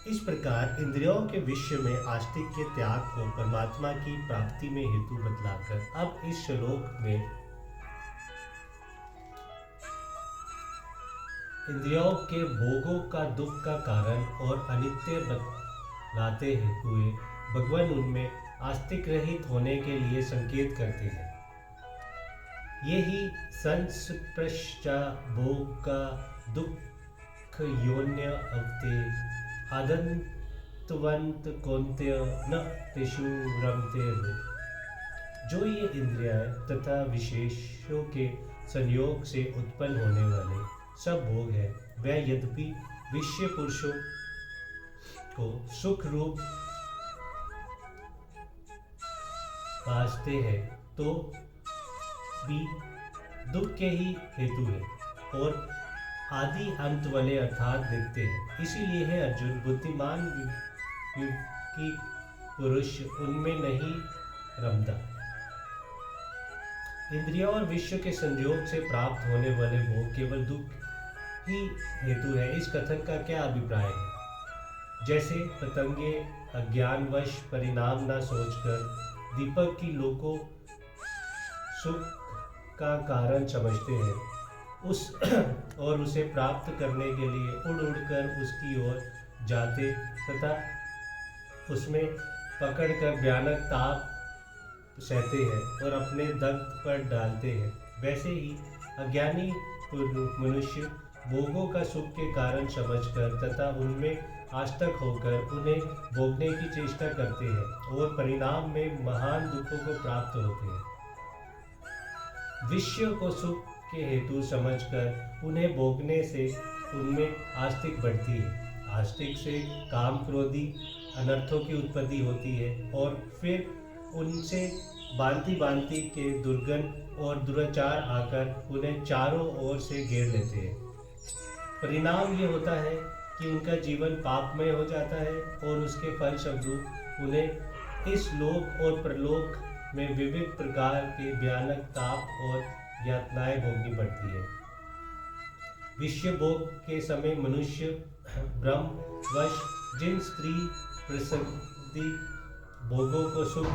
इस प्रकार इंद्रियों के विषय में आस्तिक के त्याग को परमात्मा की प्राप्ति में हेतु बतलाकर अब इस श्लोक में इंद्रियों के भोगों का दुख का कारण और अनित्य बतलाते हुए भगवान उनमें आस्तिक रहित होने के लिए संकेत करते हैं। ये ही संस्पृष्टा भोग का दुख योन्य अवते आदंतवंत कौन्तेय न तेषु रमते हो। जो ये इंद्रियां तथा विशेषों के संयोग से उत्पन्न होने वाले सब भोग है, वह यद्यपि विषय पुरुषों को सुख रूप भासते हैं तो भी दुख के ही हेतु है और आदि अंत वाले अर्थात दिखते हैं। इसीलिए है अर्जुन, बुद्धिमान की पुरुष उनमें नहीं रमता। इंद्रियों और विश्व के संयोग से प्राप्त होने वाले भोग केवल दुख ही हेतु है। इस कथन का क्या अभिप्राय है? जैसे पतंगे अज्ञानवश परिणाम न सोचकर दीपक की लो को सुख का कारण समझते हैं, और उसे प्राप्त करने के लिए उड़ उड़कर उसकी ओर जाते तथा उसमें पकड़कर भयानक ताप सहते हैं और अपने दग्ध पर डालते हैं, वैसे ही अज्ञानी मनुष्य भोगों का सुख के कारण समझकर तथा उनमें आसक्त होकर उन्हें भोगने की चेष्टा करते हैं और परिणाम में महान दुखों को प्राप्त होते हैं। विषयों को सुख के हेतु समझकर उन्हें भोगने से उनमें आस्तिक बढ़ती है। आस्तिक से काम क्रोधी अनर्थों की उत्पत्ति होती है और फिर उनसे भांति भांति के दुर्गंध और दुराचार आकर उन्हें चारों ओर से घेर लेते हैं। परिणाम ये होता है कि उनका जीवन पापमय हो जाता है और उसके फलस्वरूप उन्हें इस लोक और परलोक में विविध प्रकार के भयानक ताप और यातनाएं भोगनी पड़ती है। विषय भोग के समय मनुष्य ब्रह्मवश जिन स्त्री प्रसिद्धि भोगों को सुख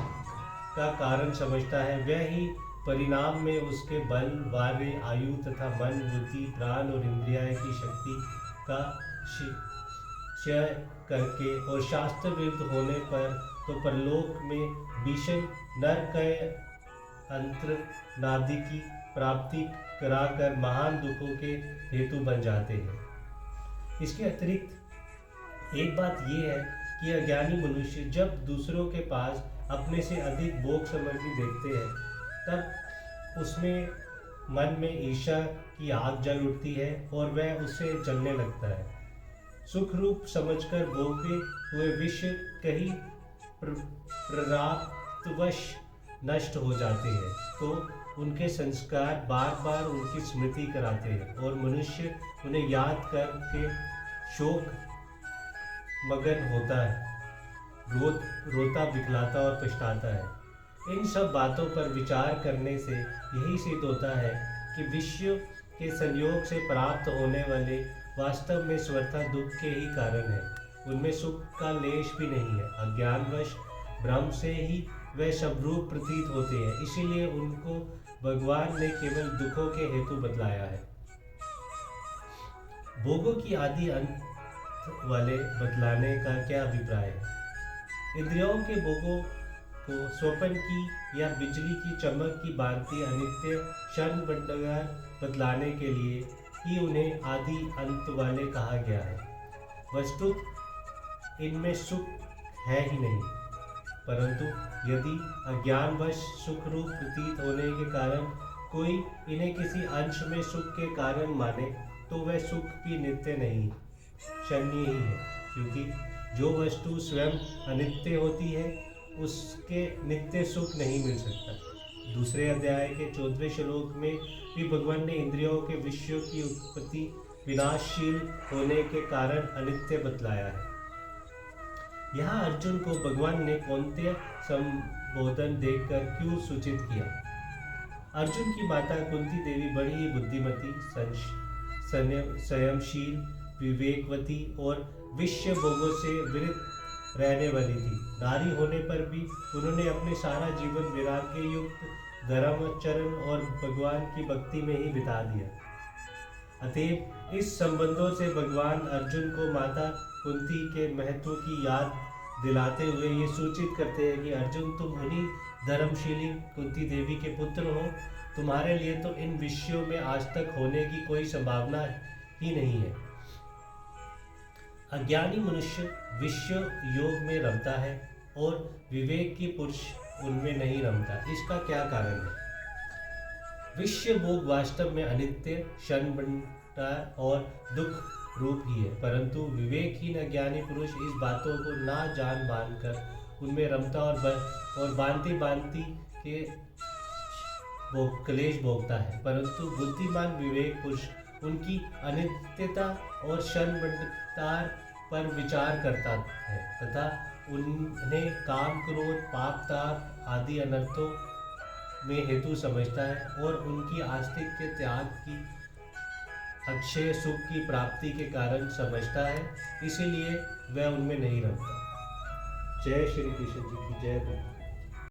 का कारण समझता है, वह ही परिणाम में उसके बल, वार्य, आयु तथा मन, बुद्धि, प्राण और इंद्रियां की शक्ति का क्षय करके और शास्त्र विरुद्ध होने पर तो परलोक में भीषण नरक अंतर नादि की प्राप्ति कराकर महान दुखों के हेतु बन जाते हैं। इसके अतिरिक्त एक बात यह है कि अज्ञानी मनुष्य जब दूसरों के पास अपने से अधिक भोग सामग्री देखते हैं, तब उसमें मन में ईर्ष्या की आग जल उठती है और वह उससे जलने लगता है। सुख रूप समझकर भोगे हुए विषय कहीं प्रारब्धवश नष्ट हो जाते हैं तो उनके संस्कार बार बार उनकी स्मृति कराते हैं और मनुष्य उन्हें याद करके शोक मगन होता है, रोता बिखलाता और पछताता है। इन सब बातों पर विचार करने से यही सिद्ध होता है कि विषय के संयोग से प्राप्त होने वाले वास्तव में स्वतः दुख के ही कारण है। उनमें सुख का लेश भी नहीं है। अज्ञानवश भ्रम से ही वे सब रूप प्रतीत होते हैं, इसीलिए उनको भगवान ने केवल दुखों के हेतु बतलाया है। भोगों की आदि अंत वाले बतलाने का क्या अभिप्राय है? इंद्रियों के भोगों को स्वप्न की या बिजली की चमक की भांति अनित्य क्षण बतलाने के लिए ही उन्हें आदि अंत वाले कहा गया है। वस्तुत इनमें सुख है ही नहीं, परंतु यदि अज्ञानवश सुख रूप प्रतीत होने के कारण कोई इन्हें किसी अंश में सुख के कारण माने, तो वह सुख भी नित्य नहीं, क्षणीय ही है, क्योंकि जो वस्तु स्वयं अनित्य होती है उसके नित्य सुख नहीं मिल सकता। दूसरे अध्याय के 14वें श्लोक में भी भगवान ने इंद्रियों के विषयों की उत्पत्ति विनाशशील होने के कारण अनित्य बतलाया है। यहाँ अर्जुन को भगवान ने कौन्तेय संबोधन देकर क्यों सूचित किया? अर्जुन की माता कुंती देवी बड़ी ही बुद्धिमती, संयमशील, विवेकवती और विषय भोगों से विरत रहने वाली थी। नारी होने पर भी उन्होंने अपने सारा जीवन वैराग्य युक्त धर्माचरण और भगवान की भक्ति में ही बिता दिया। अतएव इस संबंधों से भगवान अर्जुन को माता कुंती के महत्व की याद दिलाते हुए ये सूचित करते हैं कि अर्जुन, तुम उन्हीं धर्मशीली कुंती देवी के पुत्र हो। तुम्हारे लिए तो इन विषयों में आज तक होने की कोई संभावना ही नहीं है। अज्ञानी मनुष्य विषय योग में रमता है और विवेक की पुरुष उनमें नहीं रमता। इसका क्या कारण है? विषय भोग वास्तव में अनित्य, क्षणभंगुर और दुख रूप ही है, परंतु विवेकहीन अज्ञानी पुरुष इस बातों को ना जान मानकर उनमें रमता और भांति भांति के क्लेश भोगता है। परंतु बुद्धिमान विवेक पुरुष उनकी अनित्यता और क्षणभंगुरता पर विचार करता है तथा उन्हें काम, क्रोध, पाप, ताप आदि अनर्थों में हेतु समझता है और उनकी आस्तिक के त्याग की अक्षय सुख की प्राप्ति के कारण समझता है, इसीलिए वह उनमें नहीं रमता। जय श्री कृष्ण जी की जय।